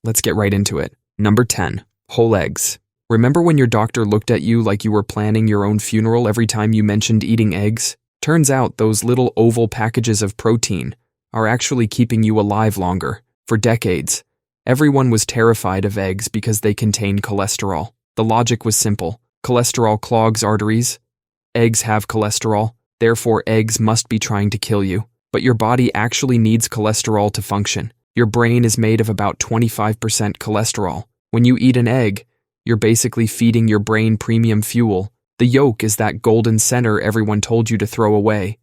let's get right into it. Number 10. Whole eggs. Remember when your doctor looked at you like you were planning your own funeral every time you mentioned eating eggs? Turns out those little oval packages of protein are actually keeping you alive longer. For decades, everyone was terrified of eggs because they contained cholesterol. The logic was simple. Cholesterol clogs arteries. Eggs have cholesterol, therefore eggs must be trying to kill you. But your body actually needs cholesterol to function. Your brain is made of about 25% cholesterol. When you eat an egg, you're basically feeding your brain premium fuel. The yolk is that golden center everyone told you to throw away.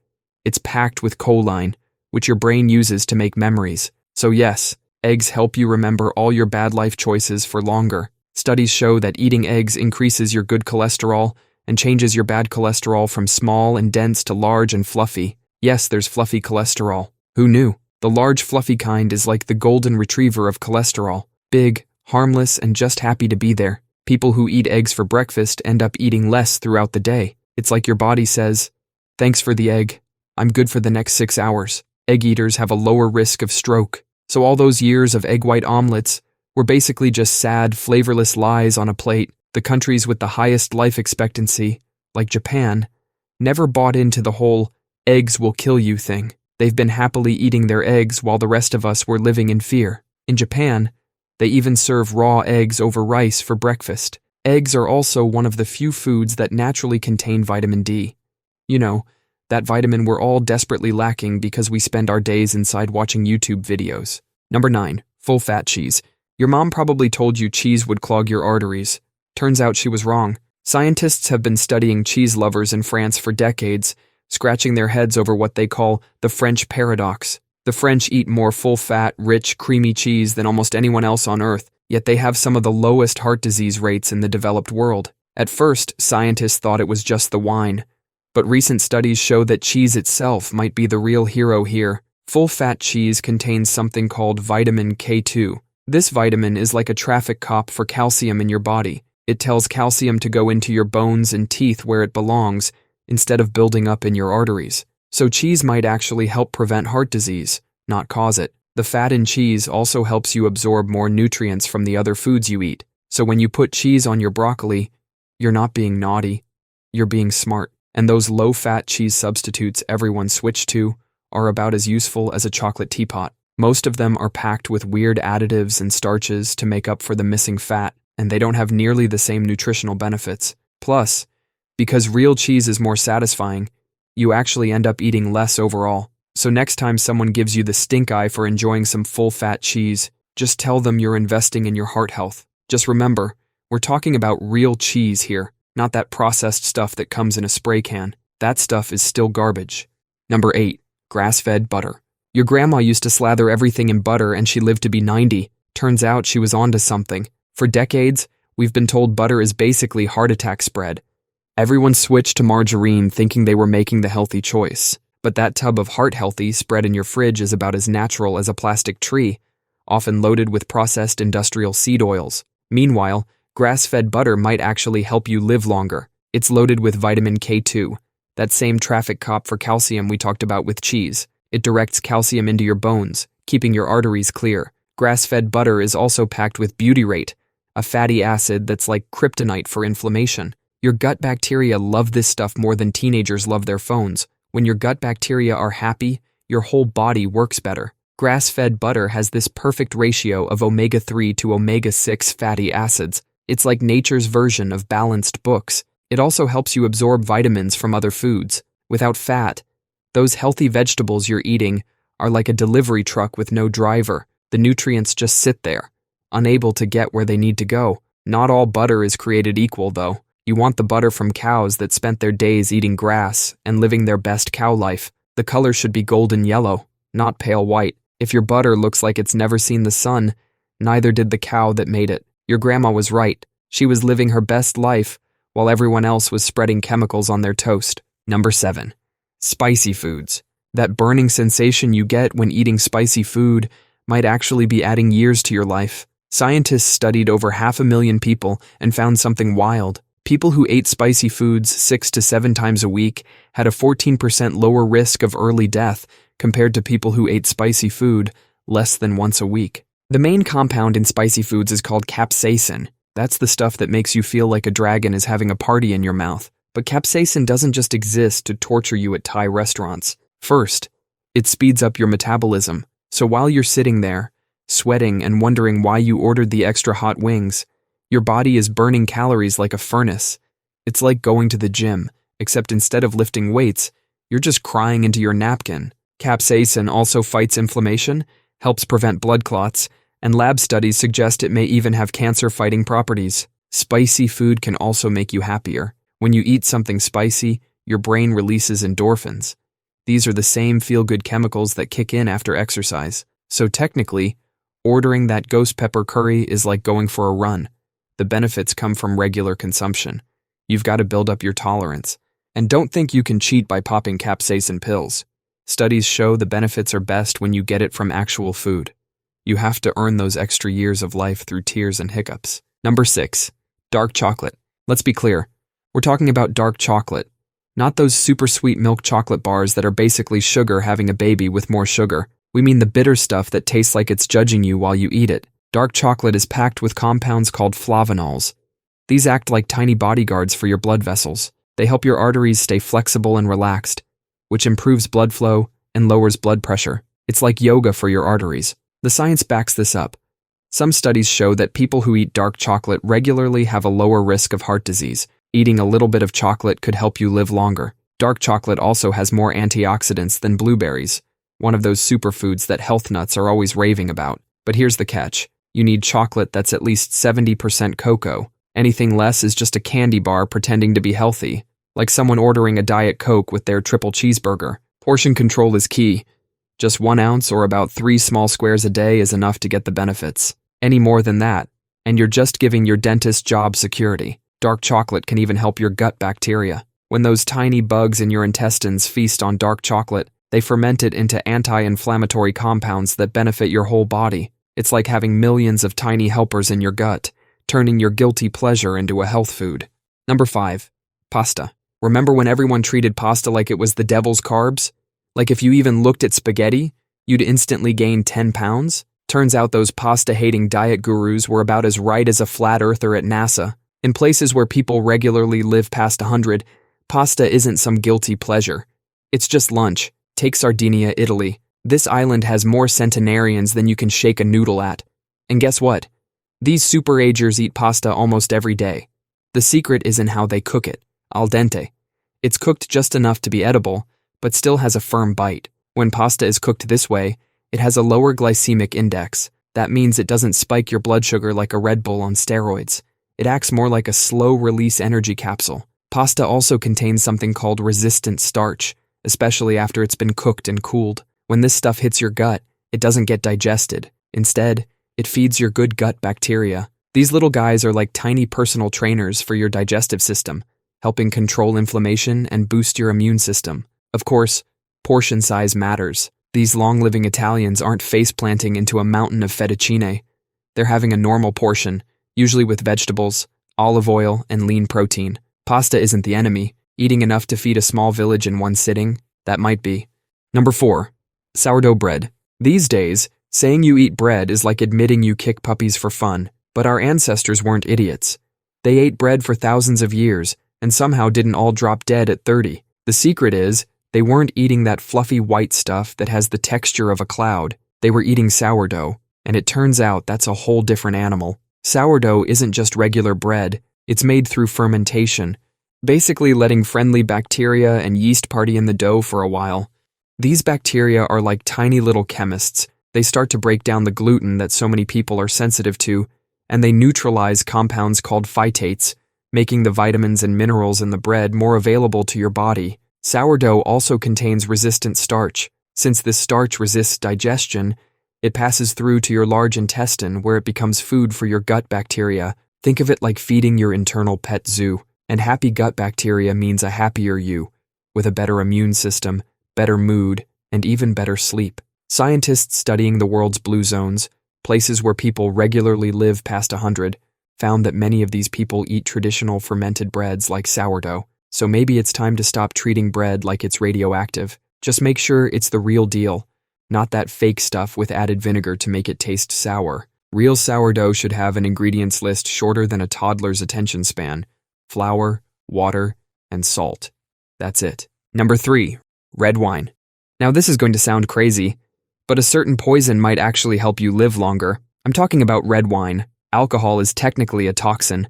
It's packed with choline, which your brain uses to make memories. So yes, eggs help you remember all your bad life choices for longer. Studies show that eating eggs increases your good cholesterol and changes your bad cholesterol from small and dense to large and fluffy. Yes, there's fluffy cholesterol. Who knew? The large fluffy kind is like the golden retriever of cholesterol. Big, harmless, and just happy to be there. People who eat eggs for breakfast end up eating less throughout the day. It's like your body says, "Thanks for the egg. I'm good for the next 6 hours." Egg eaters have a lower risk of stroke. So all those years of egg white omelets were basically just sad, flavorless lies on a plate. The countries with the highest life expectancy, like Japan, never bought into the whole eggs will kill you thing. They've been happily eating their eggs while the rest of us were living in fear. In Japan, they even serve raw eggs over rice for breakfast. Eggs are also one of the few foods that naturally contain vitamin D. You know, that vitamin we're all desperately lacking because we spend our days inside watching YouTube videos. Number 9. Full-fat cheese. Your mom probably told you cheese would clog your arteries. Turns out she was wrong. Scientists have been studying cheese lovers in France for decades, scratching their heads over what they call the French paradox. The French eat more full-fat, rich, creamy cheese than almost anyone else on Earth, yet they have some of the lowest heart disease rates in the developed world. At first, scientists thought it was just the wine, but recent studies show that cheese itself might be the real hero here. Full-fat cheese contains something called vitamin K2. This vitamin is like a traffic cop for calcium in your body. It tells calcium to go into your bones and teeth where it belongs, instead of building up in your arteries. So cheese might actually help prevent heart disease, not cause it. The fat in cheese also helps you absorb more nutrients from the other foods you eat. So when you put cheese on your broccoli, you're not being naughty, you're being smart. And those low-fat cheese substitutes everyone switched to are about as useful as a chocolate teapot. Most of them are packed with weird additives and starches to make up for the missing fat, and they don't have nearly the same nutritional benefits. Plus, because real cheese is more satisfying, you actually end up eating less overall. So next time someone gives you the stink eye for enjoying some full-fat cheese, just tell them you're investing in your heart health. Just remember, we're talking about real cheese here, not that processed stuff that comes in a spray can. That stuff is still garbage. Number 8. Grass-fed butter. Your grandma used to slather everything in butter and she lived to be 90. Turns out she was onto something. For decades, we've been told butter is basically heart attack spread. Everyone switched to margarine thinking they were making the healthy choice. But that tub of heart healthy spread in your fridge is about as natural as a plastic tree, often loaded with processed industrial seed oils. Meanwhile, grass-fed butter might actually help you live longer. It's loaded with vitamin K2, that same traffic cop for calcium we talked about with cheese. It directs calcium into your bones, keeping your arteries clear. Grass-fed butter is also packed with butyrate, a fatty acid that's like kryptonite for inflammation. Your gut bacteria love this stuff more than teenagers love their phones. When your gut bacteria are happy, your whole body works better. Grass-fed butter has this perfect ratio of omega-3 to omega-6 fatty acids. It's like nature's version of balanced books. It also helps you absorb vitamins from other foods. Without fat, those healthy vegetables you're eating are like a delivery truck with no driver. The nutrients just sit there, unable to get where they need to go. Not all butter is created equal, though. You want the butter from cows that spent their days eating grass and living their best cow life. The color should be golden yellow, not pale white. If your butter looks like it's never seen the sun, neither did the cow that made it. Your grandma was right. She was living her best life while everyone else was spreading chemicals on their toast. Number 7. Spicy foods. That burning sensation you get when eating spicy food might actually be adding years to your life. Scientists studied over 500,000 people and found something wild. People who ate spicy foods 6 to 7 times a week had a 14% lower risk of early death compared to people who ate spicy food less than once a week. The main compound in spicy foods is called capsaicin. That's the stuff that makes you feel like a dragon is having a party in your mouth. But capsaicin doesn't just exist to torture you at Thai restaurants. First, it speeds up your metabolism. So while you're sitting there, sweating and wondering why you ordered the extra hot wings, your body is burning calories like a furnace. It's like going to the gym, except instead of lifting weights, you're just crying into your napkin. Capsaicin also fights inflammation, helps prevent blood clots, and lab studies suggest it may even have cancer-fighting properties. Spicy food can also make you happier. When you eat something spicy, your brain releases endorphins. These are the same feel-good chemicals that kick in after exercise. So technically, ordering that ghost pepper curry is like going for a run. The benefits come from regular consumption. You've got to build up your tolerance. And don't think you can cheat by popping capsaicin pills. Studies show the benefits are best when you get it from actual food. You have to earn those extra years of life through tears and hiccups. Number 6. Dark chocolate. Let's be clear. We're talking about dark chocolate, not those super sweet milk chocolate bars that are basically sugar having a baby with more sugar. We mean the bitter stuff that tastes like it's judging you while you eat it. Dark chocolate is packed with compounds called flavanols. These act like tiny bodyguards for your blood vessels. They help your arteries stay flexible and relaxed, which improves blood flow and lowers blood pressure. It's like yoga for your arteries. The science backs this up. Some studies show that people who eat dark chocolate regularly have a lower risk of heart disease. Eating a little bit of chocolate could help you live longer. Dark chocolate also has more antioxidants than blueberries, one of those superfoods that health nuts are always raving about. But here's the catch. You need chocolate that's at least 70% cocoa. Anything less is just a candy bar pretending to be healthy, like someone ordering a Diet Coke with their triple cheeseburger. Portion control is key. Just 1 ounce or about 3 small squares a day is enough to get the benefits. Any more than that, and you're just giving your dentist job security. Dark chocolate can even help your gut bacteria. When those tiny bugs in your intestines feast on dark chocolate, they ferment it into anti-inflammatory compounds that benefit your whole body. It's like having millions of tiny helpers in your gut, turning your guilty pleasure into a health food. Number 5. Pasta. Remember when everyone treated pasta like it was the devil's carbs? Like if you even looked at spaghetti, you'd instantly gain 10 pounds? Turns out those pasta-hating diet gurus were about as right as a flat earther at NASA. In places where people regularly live past 100, pasta isn't some guilty pleasure. It's just lunch. Take Sardinia, Italy. This island has more centenarians than you can shake a noodle at. And guess what? These super-agers eat pasta almost every day. The secret is in how they cook it, al dente. It's cooked just enough to be edible, but still has a firm bite. When pasta is cooked this way, it has a lower glycemic index. That means it doesn't spike your blood sugar like a Red Bull on steroids. It acts more like a slow-release energy capsule. Pasta also contains something called resistant starch, especially after it's been cooked and cooled. When this stuff hits your gut, it doesn't get digested. Instead, it feeds your good gut bacteria. These little guys are like tiny personal trainers for your digestive system, helping control inflammation and boost your immune system. Of course, portion size matters. These long-living Italians aren't face-planting into a mountain of fettuccine. They're having a normal portion, usually with vegetables, olive oil, and lean protein. Pasta isn't the enemy. Eating enough to feed a small village in one sitting, that might be. Number 4. Sourdough bread. These days, saying you eat bread is like admitting you kick puppies for fun, but our ancestors weren't idiots. They ate bread for thousands of years, and somehow didn't all drop dead at 30. The secret is, they weren't eating that fluffy white stuff that has the texture of a cloud. They were eating sourdough, and it turns out that's a whole different animal. Sourdough isn't just regular bread, it's made through fermentation, basically letting friendly bacteria and yeast party in the dough for a while. These bacteria are like tiny little chemists. They start to break down the gluten that so many people are sensitive to, and they neutralize compounds called phytates, making the vitamins and minerals in the bread more available to your body. Sourdough also contains resistant starch. Since this starch resists digestion, it passes through to your large intestine where it becomes food for your gut bacteria. Think of it like feeding your internal pet zoo. And happy gut bacteria means a happier you, with a better immune system, better mood, and even better sleep. Scientists studying the world's blue zones, places where people regularly live past 100, found that many of these people eat traditional fermented breads like sourdough. So maybe it's time to stop treating bread like it's radioactive. Just make sure it's the real deal. not that fake stuff with added vinegar to make it taste sour. Real sourdough should have an ingredients list shorter than a toddler's attention span. Flour, water, and salt. That's it. Number 3, red wine. Now this is going to sound crazy, but a certain poison might actually help you live longer. I'm talking about red wine. Alcohol is technically a toxin.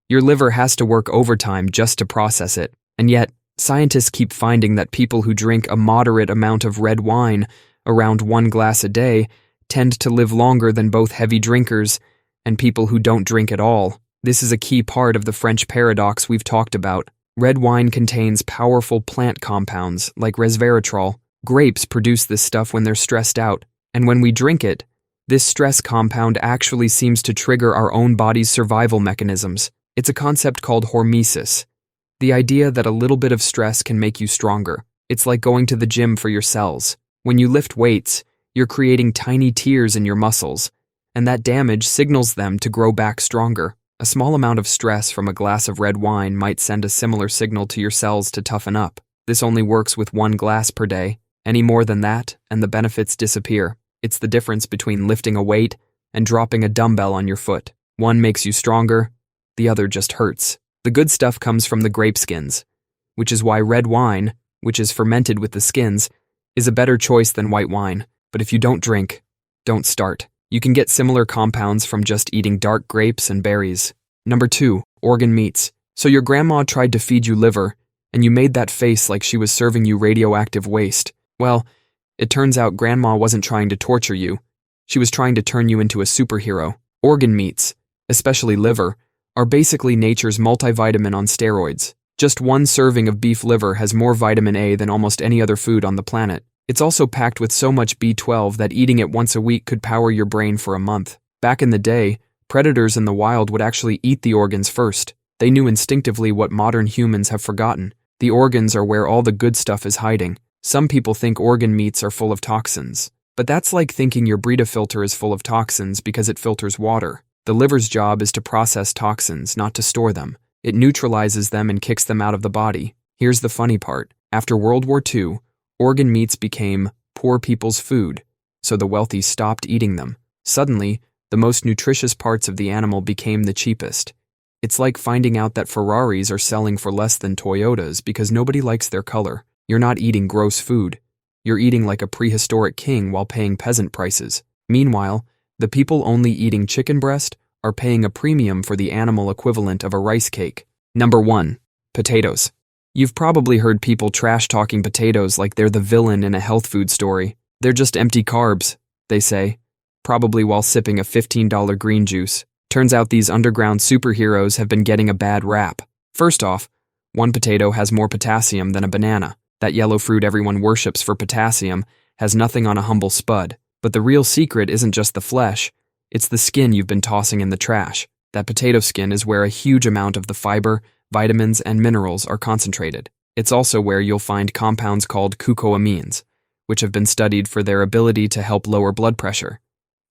Your liver has to work overtime just to process it, and yet, scientists keep finding that people who drink a moderate amount of red wine, around 1 glass a day, tend to live longer than both heavy drinkers and people who don't drink at all. This is a key part of the French paradox we've talked about. Red wine contains powerful plant compounds like resveratrol. Grapes produce this stuff when they're stressed out, and when we drink it, this stress compound actually seems to trigger our own body's survival mechanisms. It's a concept called hormesis, the idea that a little bit of stress can make you stronger. It's like going to the gym for your cells. When you lift weights, you're creating tiny tears in your muscles, and that damage signals them to grow back stronger. A small amount of stress from a glass of red wine might send a similar signal to your cells to toughen up. This only works with 1 glass per day. Any more than that, and the benefits disappear. It's the difference between lifting a weight and dropping a dumbbell on your foot. One makes you stronger, the other just hurts. The good stuff comes from the grape skins, which is why red wine, which is fermented with the skins, is a better choice than white wine. But if you don't drink, don't start. You can get similar compounds from just eating dark grapes and berries. Number 2, organ meats. So your grandma tried to feed you liver, and you made that face like she was serving you radioactive waste. Well, it turns out Grandma wasn't trying to torture you. She was trying to turn you into a superhero. Organ meats, especially liver, are basically nature's multivitamin on steroids. Just 1 serving of beef liver has more vitamin A than almost any other food on the planet. It's also packed with so much B12 that eating it once a week could power your brain for a month. Back in the day, predators in the wild would actually eat the organs first. They knew instinctively what modern humans have forgotten. The organs are where all the good stuff is hiding. Some people think organ meats are full of toxins, but that's like thinking your Brita filter is full of toxins because it filters water. The liver's job is to process toxins, not to store them. It neutralizes them and kicks them out of the body. Here's the funny part. After World War II, organ meats became poor people's food, so the wealthy stopped eating them. Suddenly, the most nutritious parts of the animal became the cheapest. It's like finding out that Ferraris are selling for less than Toyotas because nobody likes their color. You're not eating gross food. You're eating like a prehistoric king while paying peasant prices. Meanwhile, the people only eating chicken breast are paying a premium for the animal equivalent of a rice cake. Number 1, potatoes. You've probably heard people trash-talking potatoes like they're the villain in a health food story. They're just empty carbs, they say, probably while sipping a $15 green juice. Turns out these underground superheroes have been getting a bad rap. First off, 1 potato has more potassium than a banana. That yellow fruit everyone worships for potassium has nothing on a humble spud. But the real secret isn't just the flesh, it's the skin you've been tossing in the trash. That potato skin is where a huge amount of the fiber, vitamins, and minerals are concentrated. It's also where you'll find compounds called coucoamines, which have been studied for their ability to help lower blood pressure.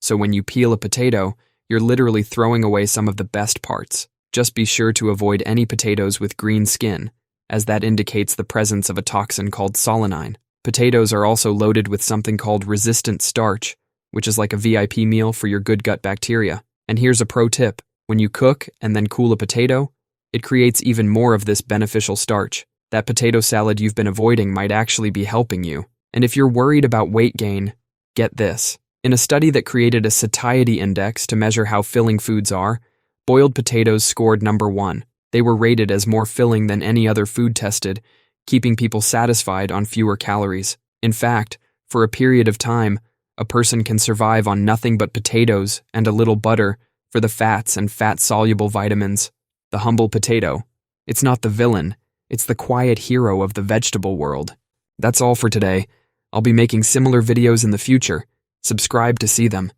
So when you peel a potato, you're literally throwing away some of the best parts. Just be sure to avoid any potatoes with green skin, as that indicates the presence of a toxin called solanine. Potatoes are also loaded with something called resistant starch, which is like a VIP meal for your good gut bacteria. And here's a pro tip. When you cook and then cool a potato, it creates even more of this beneficial starch. That potato salad you've been avoiding might actually be helping you. And if you're worried about weight gain, get this. In a study that created a satiety index to measure how filling foods are, boiled potatoes scored number 1. They were rated as more filling than any other food tested, keeping people satisfied on fewer calories. In fact, for a period of time, a person can survive on nothing but potatoes and a little butter for the fats and fat-soluble vitamins. The humble potato. It's not the villain, it's the quiet hero of the vegetable world. That's all for today. I'll be making similar videos in the future. Subscribe to see them.